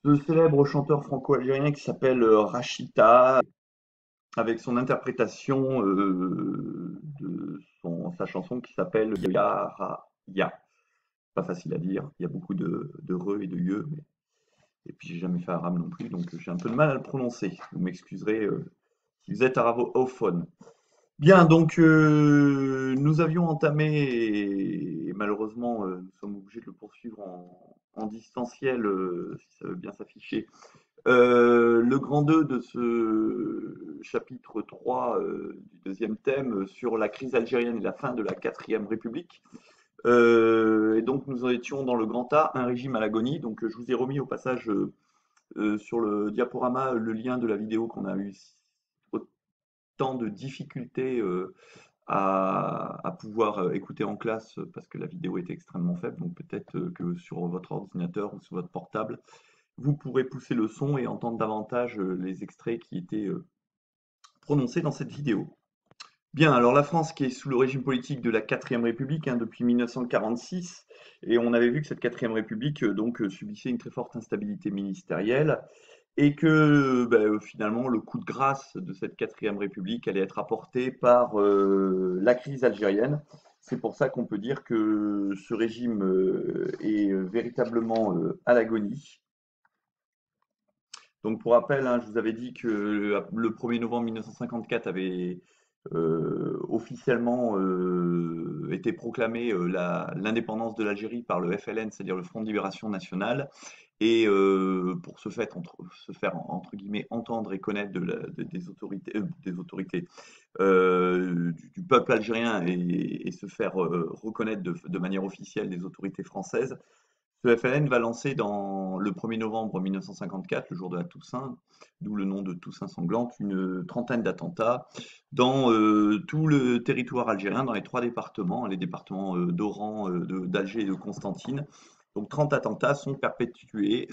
ce célèbre chanteur franco-algérien qui s'appelle Rachita, avec son interprétation de sa chanson qui s'appelle Ya Ra Ya. Pas facile à dire, il y a beaucoup de re et de ye, et puis j'ai jamais fait arabe non plus, donc j'ai un peu de mal à le prononcer. Vous m'excuserez si vous êtes arabo-ophone. Bien, donc nous avions entamé, et malheureusement nous sommes obligés de le poursuivre en distanciel, si ça veut bien s'afficher, le grand 2 de ce chapitre 3 du deuxième thème sur la crise algérienne et la fin de la quatrième République. Et donc nous en étions dans le grand A, un régime à l'agonie. Donc je vous ai remis au passage sur le diaporama le lien de la vidéo qu'on a eu autant de difficultés à pouvoir écouter en classe parce que la vidéo était extrêmement faible. Donc peut-être que sur votre ordinateur ou sur votre portable, vous pourrez pousser le son et entendre davantage les extraits qui étaient prononcés dans cette vidéo. Bien, alors la France qui est sous le régime politique de la quatrième République depuis 1946, et on avait vu que cette quatrième République subissait une très forte instabilité ministérielle, et que finalement le coup de grâce de cette quatrième République allait être apporté par la crise algérienne. C'est pour ça qu'on peut dire que ce régime est véritablement à l'agonie. Donc pour rappel, je vous avais dit que le 1er novembre 1954 avait officiellement été proclamée l'indépendance de l'Algérie par le FLN, c'est-à-dire le Front de Libération Nationale, et pour se faire entre guillemets entendre et connaître des autorités du peuple algérien et se faire reconnaître de manière officielle des autorités françaises. Ce FLN va lancer le 1er novembre 1954, le jour de la Toussaint, d'où le nom de Toussaint sanglante, une trentaine d'attentats dans tout le territoire algérien, dans les trois départements, les départements d'Oran, d'Alger et de Constantine. Donc 30 attentats sont perpétrés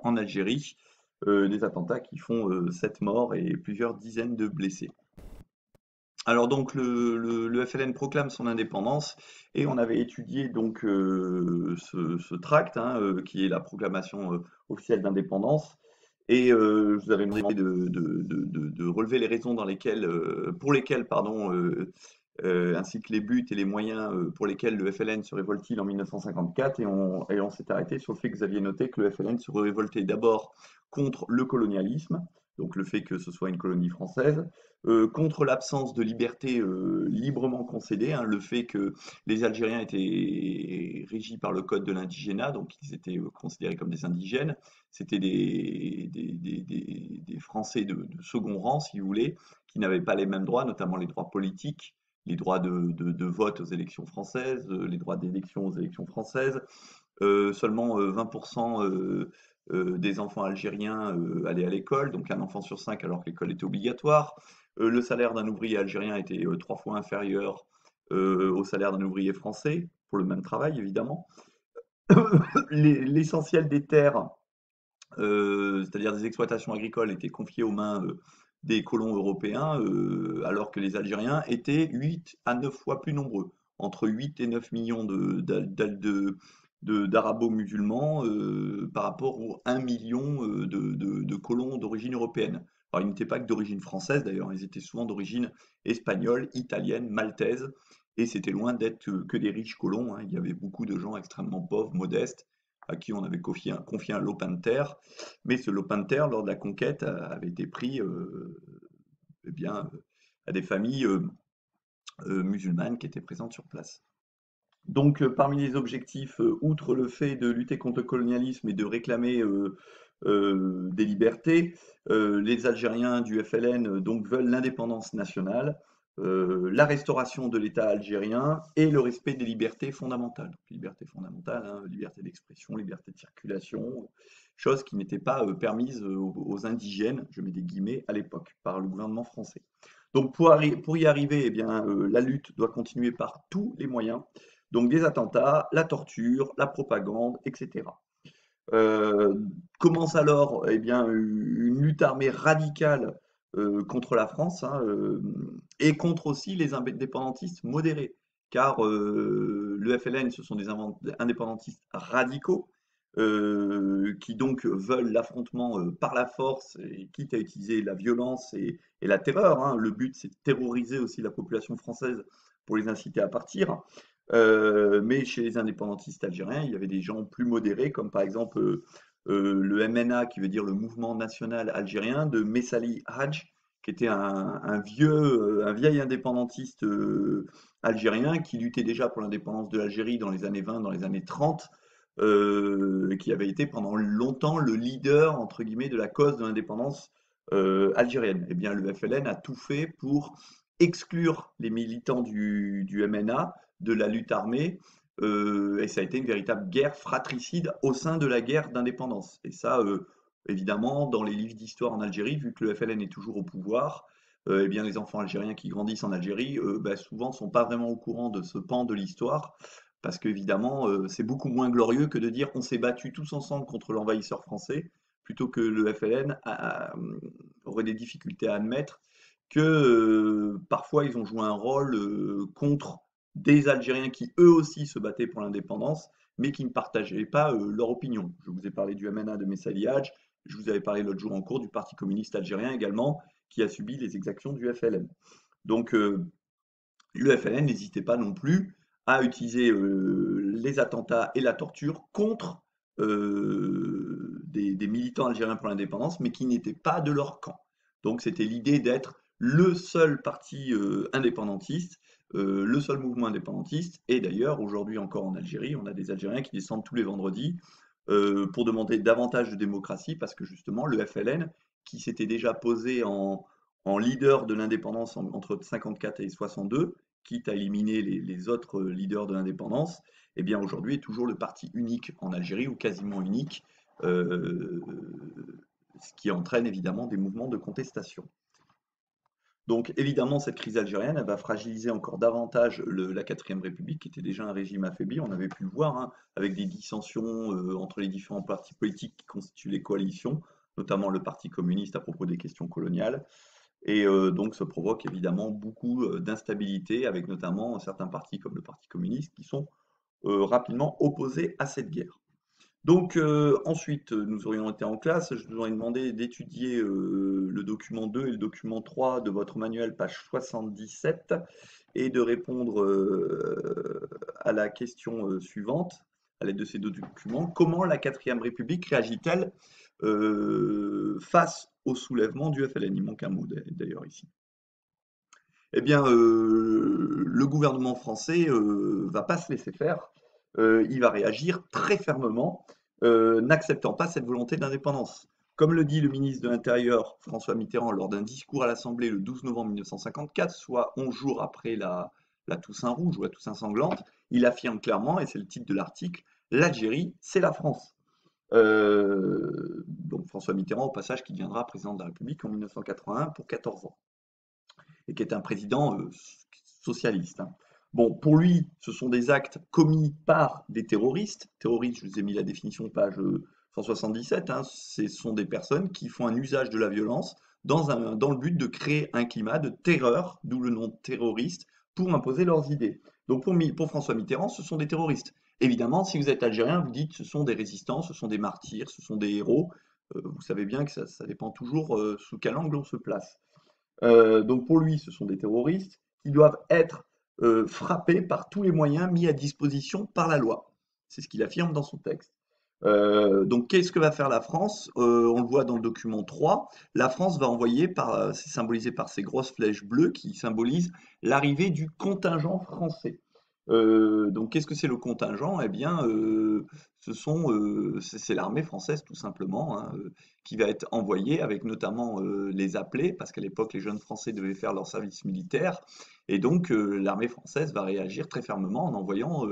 en Algérie, des attentats qui font 7 morts et plusieurs dizaines de blessés. Alors donc le FLN proclame son indépendance et on avait étudié donc ce tract qui est la proclamation officielle d'indépendance et je vous avais demandé de relever les raisons pour lesquelles ainsi que les buts et les moyens pour lesquels le FLN se révolte-t-il en 1954 et on s'est arrêté sur le fait que vous aviez noté que le FLN se révoltait d'abord contre le colonialisme, donc le fait que ce soit une colonie française, contre l'absence de liberté librement concédée, le fait que les Algériens étaient régis par le code de l'indigénat, donc ils étaient considérés comme des indigènes, c'était des Français de second rang, si vous voulez, qui n'avaient pas les mêmes droits, notamment les droits politiques, les droits de vote aux élections françaises, les droits d'élection aux élections françaises. Seulement 20% des enfants algériens allaient à l'école, donc un enfant sur 5 alors que l'école était obligatoire. Le salaire d'un ouvrier algérien était 3 fois inférieur au salaire d'un ouvrier français, pour le même travail évidemment. L'essentiel des terres, c'est-à-dire des exploitations agricoles, étaient confiées aux mains des colons européens, alors que les Algériens étaient 8 à 9 fois plus nombreux, entre 8 et 9 millions d'arabo-musulmans par rapport aux 1 million de colons d'origine européenne. Alors, ils n'étaient pas que d'origine française d'ailleurs, ils étaient souvent d'origine espagnole, italienne, maltaise, et c'était loin d'être que des riches colons. Il y avait beaucoup de gens extrêmement pauvres, modestes, à qui on avait confié un lopin de terre, mais ce lopin de terre, lors de la conquête, avait été pris eh bien, à des familles musulmanes qui étaient présentes sur place. Donc, parmi les objectifs, outre le fait de lutter contre le colonialisme et de réclamer des libertés, les Algériens du FLN donc veulent l'indépendance nationale, la restauration de l'État algérien et le respect des libertés fondamentales. Donc, liberté fondamentale, liberté d'expression, liberté de circulation, chose qui n'était pas permise aux indigènes, je mets des guillemets, à l'époque, par le gouvernement français. Donc pour y arriver, eh bien, la lutte doit continuer par tous les moyens, donc des attentats, la torture, la propagande, etc. Euh, Commence alors eh bien, une lutte armée radicale contre la France et contre aussi les indépendantistes modérés, car le FLN, ce sont des indépendantistes radicaux, qui donc veulent l'affrontement par la force, et quitte à utiliser la violence et la terreur, hein. Le but, c'est de terroriser aussi la population française pour les inciter à partir. Mais chez les indépendantistes algériens, il y avait des gens plus modérés, comme par exemple le MNA, qui veut dire le Mouvement national algérien, de Messali Hadj, qui était un vieil indépendantiste algérien qui luttait déjà pour l'indépendance de l'Algérie dans les années 20, dans les années 30, qui avait été pendant longtemps le leader, entre guillemets, de la cause de l'indépendance algérienne. Eh bien, le FLN a tout fait pour exclure les militants du MNA de la lutte armée, et ça a été une véritable guerre fratricide au sein de la guerre d'indépendance. Et ça, évidemment, dans les livres d'histoire en Algérie, vu que le FLN est toujours au pouvoir, eh bien, les enfants algériens qui grandissent en Algérie, bah, souvent, ne sont pas vraiment au courant de ce pan de l'histoire, parce qu'évidemment, c'est beaucoup moins glorieux que de dire on s'est battus tous ensemble contre l'envahisseur français, plutôt que le FLN aurait des difficultés à admettre que parfois ils ont joué un rôle contre des Algériens qui eux aussi se battaient pour l'indépendance, mais qui ne partageaient pas leur opinion. Je vous ai parlé du MNA de Messali Hadj, je vous avais parlé l'autre jour en cours du Parti communiste algérien également, qui a subi les exactions du FLN. Donc le FLN n'hésitait pas non plus à utiliser les attentats et la torture contre des militants algériens pour l'indépendance, mais qui n'étaient pas de leur camp. Donc c'était l'idée d'être le seul parti indépendantiste, le seul mouvement indépendantiste. Et d'ailleurs, aujourd'hui encore en Algérie, on a des Algériens qui descendent tous les vendredis pour demander davantage de démocratie, parce que justement, le FLN, qui s'était déjà posé en leader de l'indépendance entre 54 et 62, quitte à éliminer les autres leaders de l'indépendance, eh bien aujourd'hui est toujours le parti unique en Algérie, ou quasiment unique, euh, ce qui entraîne évidemment des mouvements de contestation. Donc évidemment, cette crise algérienne, elle va fragiliser encore davantage la quatrième République, qui était déjà un régime affaibli, on avait pu le voir, hein, avec des dissensions entre les différents partis politiques qui constituent les coalitions, notamment le Parti communiste à propos des questions coloniales. Et donc ça provoque évidemment beaucoup d'instabilité, avec notamment certains partis comme le Parti communiste qui sont rapidement opposés à cette guerre. Donc ensuite, nous aurions été en classe, je vous aurais demandé d'étudier le document 2 et le document 3 de votre manuel, page 77, et de répondre à la question suivante, à l'aide de ces deux documents. Comment la quatrième République réagit-elle face au soulèvement du FLN? Il manque un mot d'ailleurs ici. Eh bien, le gouvernement français va pas se laisser faire. Il va réagir très fermement, n'acceptant pas cette volonté d'indépendance. Comme le dit le ministre de l'Intérieur, François Mitterrand, lors d'un discours à l'Assemblée le 12 novembre 1954, soit 11 jours après la Toussaint rouge ou la Toussaint sanglante, il affirme clairement, et c'est le titre de l'article, l'Algérie, c'est la France. Donc François Mitterrand, au passage, qui deviendra président de la République en 1981 pour 14 ans et qui est un président socialiste, hein. Bon, pour lui, ce sont des actes commis par des terroristes. Terroristes, je vous ai mis la définition page 177, hein. Ce sont des personnes qui font un usage de la violence dans le but de créer un climat de terreur, d'où le nom de terroriste, pour imposer leurs idées. Donc pour François Mitterrand, ce sont des terroristes. Évidemment, si vous êtes algérien, vous dites ce sont des résistants, ce sont des martyrs, ce sont des héros. Vous savez bien que ça dépend toujours sous quel angle on se place. Donc pour lui, ce sont des terroristes qui doivent être frappés par tous les moyens mis à disposition par la loi. C'est ce qu'il affirme dans son texte. Donc qu'est-ce que va faire la France? On le voit dans le document 3. La France va envoyer, c'est symbolisé par ces grosses flèches bleues qui symbolisent l'arrivée du contingent français. Donc qu'est-ce que c'est le contingent? Eh bien, c'est l'armée française tout simplement, hein, qui va être envoyée avec notamment les appelés, parce qu'à l'époque les jeunes Français devaient faire leur service militaire, et donc l'armée française va réagir très fermement en envoyant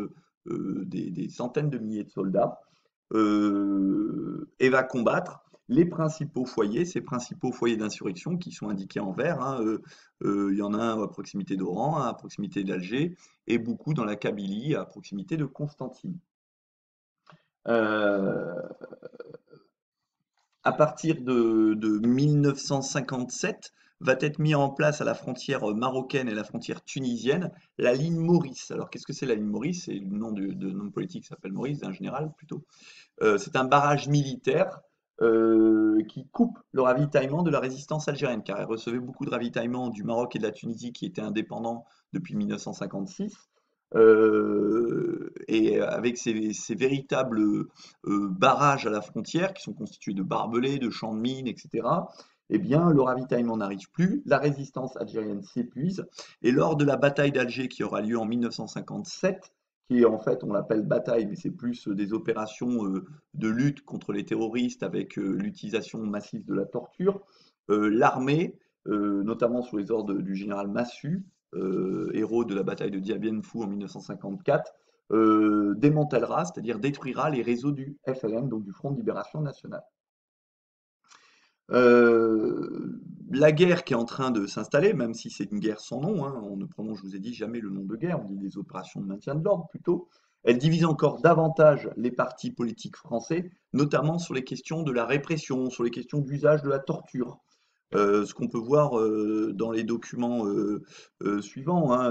des centaines de milliers de soldats et va combattre les principaux foyers, ces principaux foyers d'insurrection qui sont indiqués en vert, hein. Il y en a un à proximité d'Oran, un à proximité d'Alger, et beaucoup dans la Kabylie, à proximité de Constantine. Euh, à partir de 1957, va être mis en place à la frontière marocaine et la frontière tunisienne, la ligne Maurice. Alors qu'est-ce que c'est la ligne Maurice? C'est le nom de nom politique qui s'appelle Maurice, d'un général plutôt. C'est un barrage militaire qui coupe le ravitaillement de la résistance algérienne, car elle recevait beaucoup de ravitaillement du Maroc et de la Tunisie qui étaient indépendants depuis 1956. Et avec ces véritables barrages à la frontière qui sont constitués de barbelés, de champs de mines, etc., eh bien, le ravitaillement n'arrive plus, la résistance algérienne s'épuise, et lors de la bataille d'Alger qui aura lieu en 1957, qui est en fait, on l'appelle bataille, mais c'est plus des opérations de lutte contre les terroristes avec l'utilisation massive de la torture, l'armée, notamment sous les ordres du général Massu, héros de la bataille de Dien Bien Phu en 1954, démantèlera, c'est-à-dire détruira les réseaux du FLN, donc du Front de Libération Nationale. La guerre qui est en train de s'installer, même si c'est une guerre sans nom, hein, on ne prononce, je vous ai dit, jamais le nom de guerre, on dit des opérations de maintien de l'ordre plutôt, elle divise encore davantage les partis politiques français, notamment sur les questions de la répression, sur les questions d'usage de la torture. Ce qu'on peut voir dans les documents suivants, hein,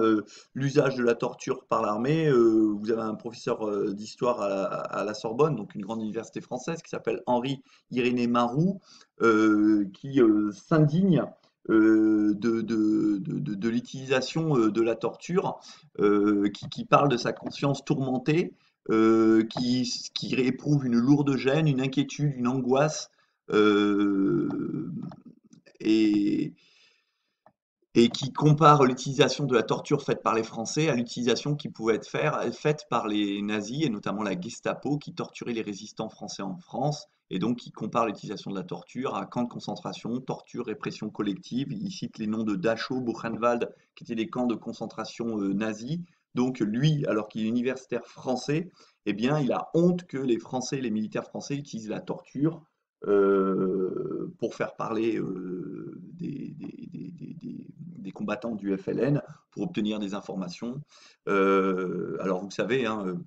l'usage de la torture par l'armée. Vous avez un professeur d'histoire à la Sorbonne, donc une grande université française, qui s'appelle Henri Irénée Marou, qui s'indigne de l'utilisation de la torture, qui parle de sa conscience tourmentée, qui éprouve une lourde gêne, une inquiétude, une angoisse. euh, et, et qui compare l'utilisation de la torture faite par les Français à l'utilisation qui pouvait être faite par les nazis, et notamment la Gestapo, qui torturait les résistants français en France, et donc qui compare l'utilisation de la torture à camps de concentration, torture, répression collective. Il cite les noms de Dachau, Buchenwald, qui étaient des camps de concentration nazis. Donc lui, alors qu'il est universitaire français, eh bien, il a honte que les Français, les militaires français utilisent la torture pour faire parler des combattants du FLN, pour obtenir des informations. Alors vous savez, hein,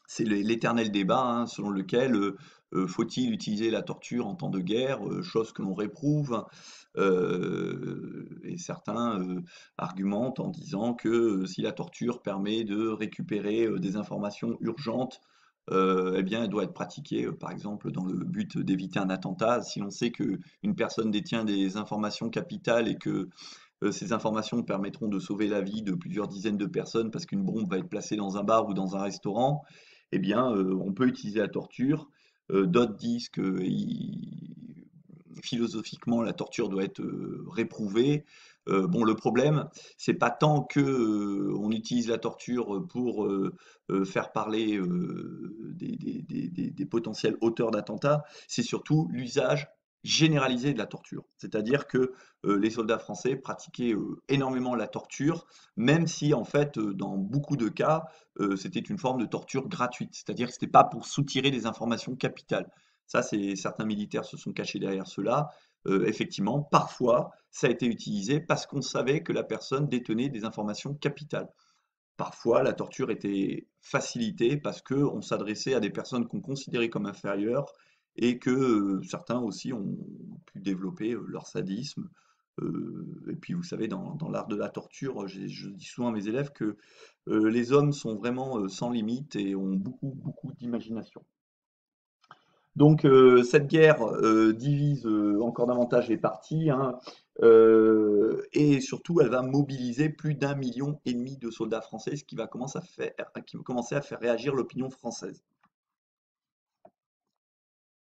c'est l'éternel débat hein, selon lequel faut-il utiliser la torture en temps de guerre, chose que l'on réprouve. Et certains argumentent en disant que si la torture permet de récupérer des informations urgentes, eh bien, elle doit être pratiquée, par exemple, dans le but d'éviter un attentat. Si l'on sait qu'une personne détient des informations capitales et que ces informations permettront de sauver la vie de plusieurs dizaines de personnes parce qu'une bombe va être placée dans un bar ou dans un restaurant, eh bien, on peut utiliser la torture. D'autres disent que philosophiquement, la torture doit être réprouvée. Bon, le problème, c'est pas tant que on utilise la torture pour faire parler des potentiels auteurs d'attentats, c'est surtout l'usage généralisé de la torture. C'est-à-dire que les soldats français pratiquaient énormément la torture, même si en fait, dans beaucoup de cas, c'était une forme de torture gratuite. C'est-à-dire que c'était pas pour soutirer des informations capitales. Ça, c'est certains militaires se sont cachés derrière cela. Effectivement, parfois, ça a été utilisé parce qu'on savait que la personne détenait des informations capitales. Parfois, la torture était facilitée parce qu'on s'adressait à des personnes qu'on considérait comme inférieures et que certains aussi ont pu développer leur sadisme. Et puis, vous savez, dans l'art de la torture, je dis souvent à mes élèves que les hommes sont vraiment sans limite et ont beaucoup, beaucoup d'imagination. Donc cette guerre divise encore davantage les partis, hein, et surtout elle va mobiliser plus d'1,5 million de soldats français, ce qui va commencer à faire réagir l'opinion française.